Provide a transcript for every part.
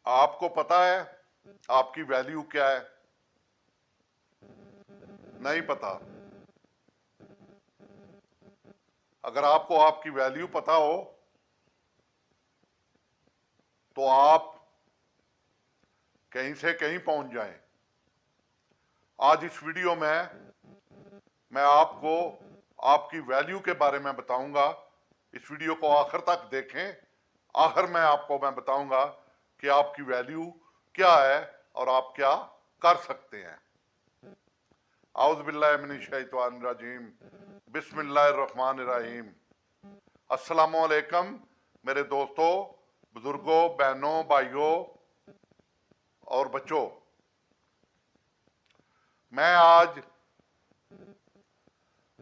आपको पता है आपकी वैल्यू क्या है? नहीं पता। अगर आपको आपकी वैल्यू पता हो तो आप कहीं से कहीं पहुंच जाएं। आज इस वीडियो में मैं आपको आपकी वैल्यू के बारे में बताऊंगा। इस वीडियो को आखिर तक देखें। आखिर में आपको मैं बताऊंगा कि आपकी वैल्यू क्या है और आप क्या कर सकते हैं। औज़ु बिल्लाहि मिनश शैतानिर रजीम, बिस्मिल्लाहिर रहमानिर रहीम। अस्सलामु अलैकुम मेरे दोस्तों, बुजुर्गों, बहनों, भाइयों और बच्चों। मैं आज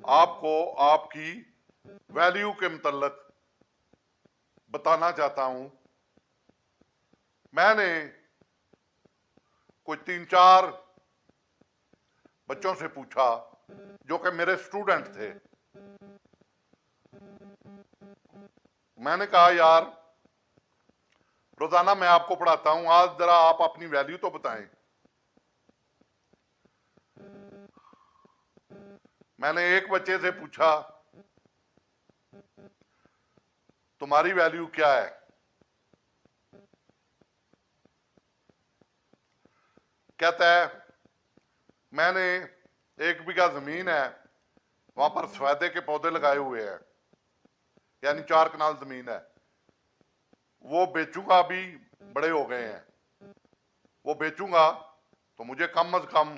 आपको आपकी वैल्यू के मुतल्लिक बताना चाहता हूं। मैंने कुछ 3-4 बच्चों से पूछा जो कि मेरे स्टूडेंट थे। मैंने कहा यार, रोजाना मैं आपको पढ़ाता हूं, आज जरा आप अपनी वैल्यू तो बताएं। मैंने एक बच्चे से पूछा तुम्हारी वैल्यू क्या है? कहता है मैंने 1 बीघा जमीन है, वहां पर सफेदे के पौधे लगाए हुए हैं, यानी 4 कनाल जमीन है। वो बेचूंगा, अभी बड़े हो गए हैं। वो बेचूंगा तो मुझे कम अज कम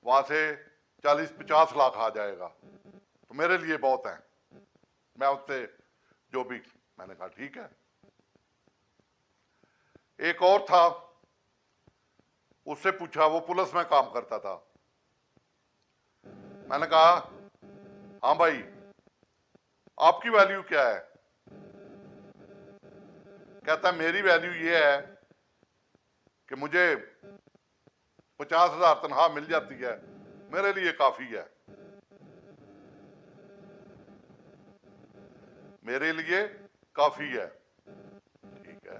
वहां से 40-50 लाख आ जाएगा, तो मेरे लिए बहुत है। मैं उससे जो भी, मैंने कहा ठीक है। एक और था, उससे पूछा, वो पुलिस में काम करता था। मैंने कहा हाँ भाई, आपकी वैल्यू क्या है? कहता मेरी वैल्यू ये है कि मुझे 50,000 तनख्वाह मिल जाती है, मेरे लिए काफी है। मेरे लिए काफी है। ठीक है।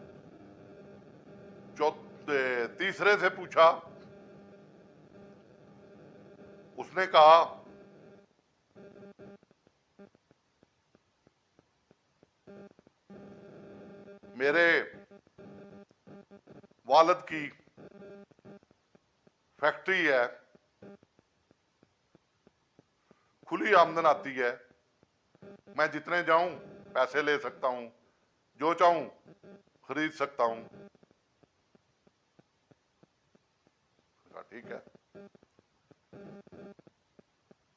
तीसरे से पूछा, उसने कहा मेरे वालिद की फैक्ट्री है, खुली आमदन आती है, मैं जितने जाऊं पैसे ले सकता हूं, जो चाहूं खरीद सकता हूं। ठीक है।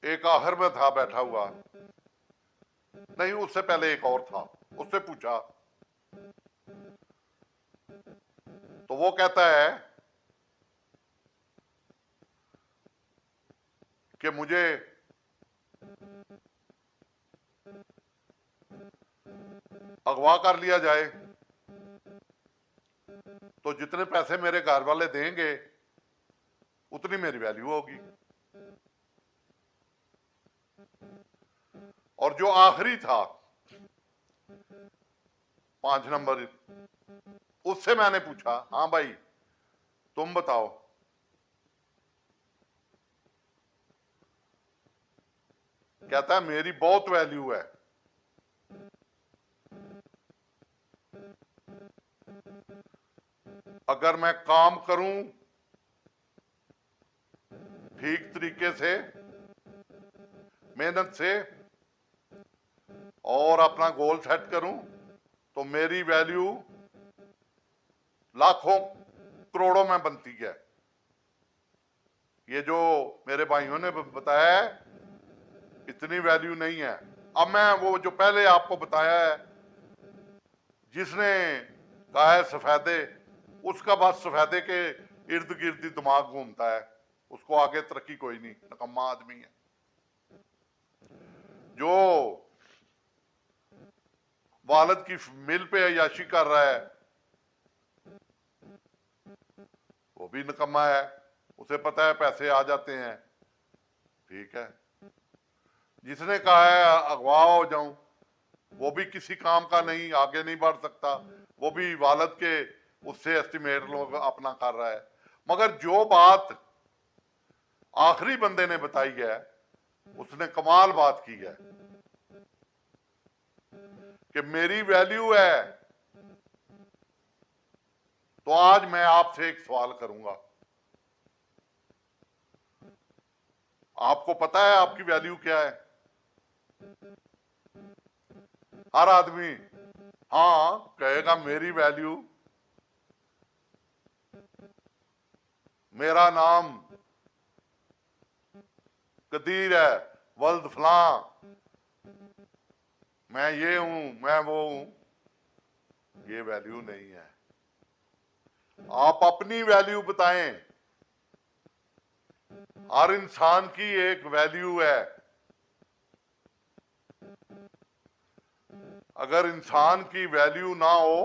एक आखिर में था बैठा हुआ, नहीं उससे पहले एक और था, उससे पूछा तो वो कहता है कि मुझे अगवा कर लिया जाए तो जितने पैसे मेरे घर वाले देंगे उतनी मेरी वैल्यू होगी। और जो आखिरी था 5 नंबर, उससे मैंने पूछा हाँ भाई तुम बताओ। कहता है मेरी बहुत वैल्यू है, अगर मैं काम करूं ठीक तरीके से, मेहनत से, और अपना गोल सेट करूं तो मेरी वैल्यू लाखों करोड़ों में बनती है। ये जो मेरे भाइयों ने बताया है, इतनी वैल्यू नहीं है। अब मैं वो जो पहले आपको बताया है, जिसने कहा है सफेदे, उसका बस सफेदे के इर्द गिर्द ही दिमाग घूमता है, उसको आगे तरक्की कोई नहीं, नकम्मा आदमी है। जो वालिद की मिल पे अय्याशी कर रहा है वो भी निकम्मा है, उसे पता है पैसे आ जाते हैं। ठीक है। जिसने कहा है अगवा हो जाऊं, वो भी किसी काम का नहीं, आगे नहीं बढ़ सकता, वो भी वालिद के उससे एस्टिमेट लोग अपना कर रहा है। मगर जो बात आखिरी बंदे ने बताई है, उसने कमाल बात की है कि मेरी वैल्यू है। तो आज मैं आपसे एक सवाल करूंगा, आपको पता है आपकी वैल्यू क्या है? हर आदमी हाँ कहेगा मेरी वैल्यू, मेरा नाम कदीर है, वल्द फलां, मैं ये हूं, मैं वो हूं। ये वैल्यू नहीं है। आप अपनी वैल्यू बताएं। हर इंसान की एक वैल्यू है। अगर इंसान की वैल्यू ना हो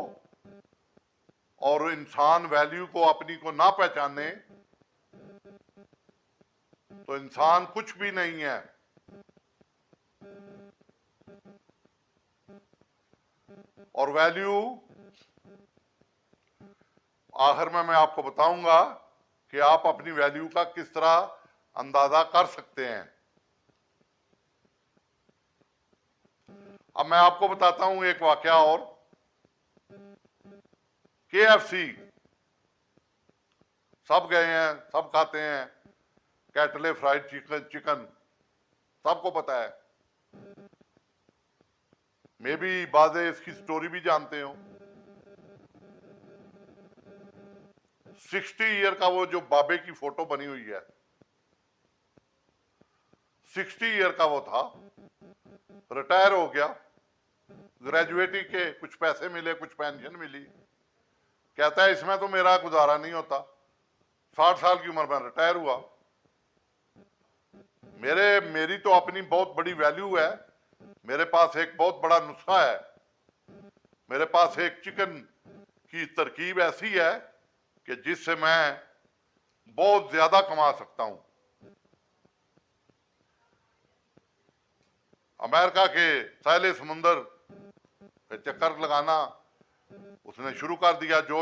और इंसान वैल्यू को अपनी को ना पहचाने तो इंसान कुछ भी नहीं है। और वैल्यू आखिर में मैं आपको बताऊंगा कि आप अपनी वैल्यू का किस तरह अंदाजा कर सकते हैं। अब मैं आपको बताता हूं एक वाकया और। KFC सब गए हैं, सब खाते हैं, कैटले फ्राइड चिकन सबको पता है। मे भी बाजे इसकी स्टोरी भी जानते हो। 60 ईयर का वो जो बाबे की फोटो बनी हुई है, 60 ईयर का वो था, रिटायर हो गया, ग्रेजुएटी के कुछ पैसे मिले, कुछ पेंशन मिली। कहता है इसमें तो मेरा गुजारा नहीं होता। 60 साल की उम्र में रिटायर हुआ। मेरी तो अपनी बहुत बड़ी वैल्यू है। मेरे पास एक बहुत बड़ा नुस्खा है। मेरे पास एक चिकन की तरकीब ऐसी है कि जिससे मैं बहुत ज्यादा कमा सकता हूं। अमेरिका के साहिल समुंदर पे चक्कर लगाना उसने शुरू कर दिया। जो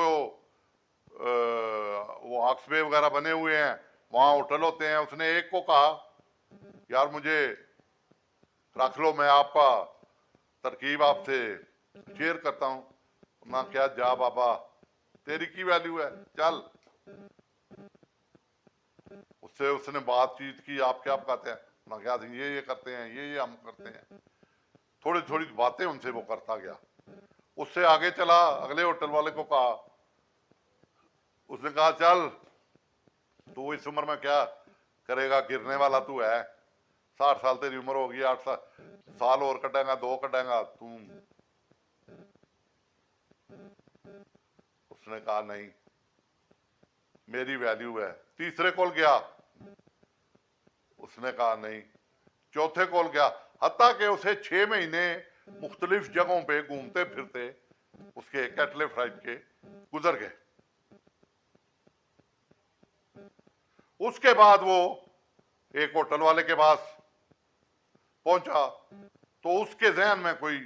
वो हॉक्सबे वगैरह बने हुए हैं, वहां होटल होते हैं। उसने एक को कहा यार मुझे रख लो, मैं आपका तरकीब आपसे शेयर करता हूं। ना क्या जा बाबा, तेरी की वैल्यू है, चल। उससे उसने बातचीत की, आप क्या कहते हैं ना, क्या ये करते हैं, ये हम करते हैं। थोड़ी थोड़ी बातें उनसे वो करता गया। उससे आगे चला, अगले होटल वाले को कहा। उसने कहा चल तू इस उम्र में क्या करेगा, गिरने वाला तू है। 60 साल तेरी उम्र होगी, 8 साल और कटेगा, 2 कटेगा तू। उसने कहा नहीं, मेरी वैल्यू है। तीसरे कोल गया, उसने कहा नहीं। चौथे कोल गया, हत्ता कि उसे 6 महीने मुख्तलिफ जगहों पे घूमते फिरते उसके कैटले फ्राइड के गुजर गए। उसके बाद वो एक होटल वाले के पास पहुंचा तो उसके जहन में कोई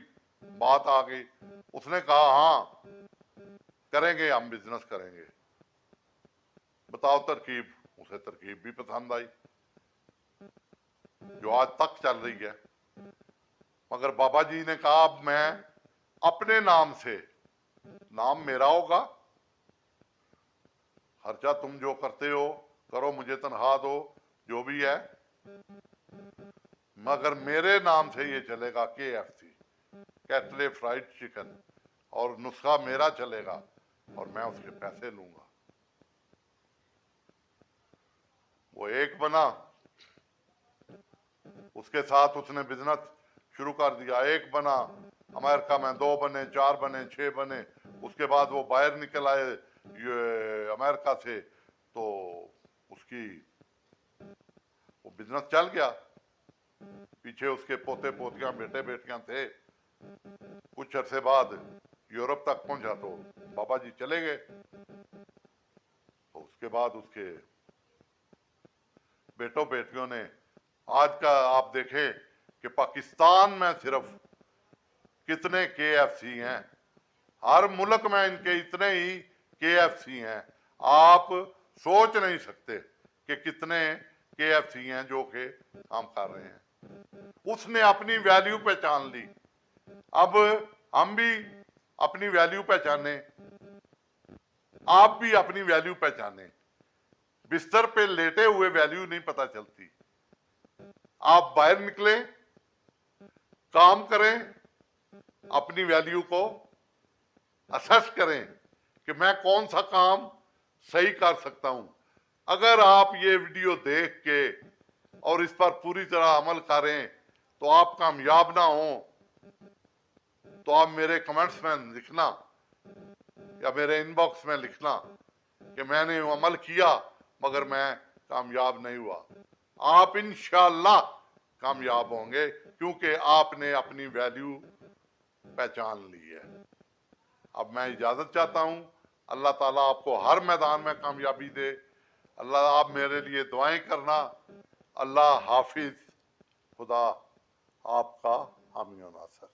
बात आ गई। उसने कहा हाँ करेंगे, हम बिजनेस करेंगे, बताओ तरकीब। उसे तरकीब भी पसंद आई जो आज तक चल रही है। मगर बाबा जी ने कहा अब मैं अपने नाम से, नाम मेरा होगा, खर्चा तुम जो करते हो करो, मुझे तनख्वाह दो, जो भी है, मगर मेरे नाम से ये चलेगा KFC, कैटले फ्राइड चिकन, और नुस्खा मेरा चलेगा और मैं उसके पैसे लूंगा। वो एक बना, उसके साथ उसने बिजनेस शुरू कर दिया। एक बना, अमेरिका में 2 बने, 4 बने, 6 बने। उसके बाद वो बाहर निकल आए ये अमेरिका से, तो उसकी वो बिजनेस चल गया। पीछे उसके पोते पोतियां, बेटे बेटियां थे। कुछ अरसे बाद यूरोप तक पहुंचा तो बाबा जी चले गए। तो उसके बाद उसके बेटों बेटियों ने, आज का आप देखें कि पाकिस्तान में सिर्फ कितने KFC हैं, हर मुल्क में इनके इतने ही KFC हैं। आप सोच नहीं सकते कि कितने KFC हैं जो कि काम कर रहे हैं। उसने अपनी वैल्यू पहचान ली, अब हम भी अपनी वैल्यू पहचाने, आप भी अपनी वैल्यू पहचाने। बिस्तर पे लेटे हुए वैल्यू नहीं पता चलती। आप बाहर निकले, काम करें, अपनी वैल्यू को असेस करें कि मैं कौन सा काम सही कर सकता हूं। अगर आप ये वीडियो देख के और इस पर पूरी तरह अमल करें तो आप कामयाब ना हो तो आप मेरे कमेंट्स में लिखना या मेरे इनबॉक्स में लिखना कि मैंने अमल किया मगर मैं कामयाब नहीं हुआ। आप इंशाअल्लाह कामयाब होंगे क्योंकि आपने अपनी वैल्यू पहचान ली है। अब मैं इजाजत चाहता हूं। अल्लाह ताला आपको हर मैदान में कामयाबी दे। अल्लाह, आप मेरे लिए दुआएं करना। अल्लाह हाफिज। खुदा आपका हामी और नासर।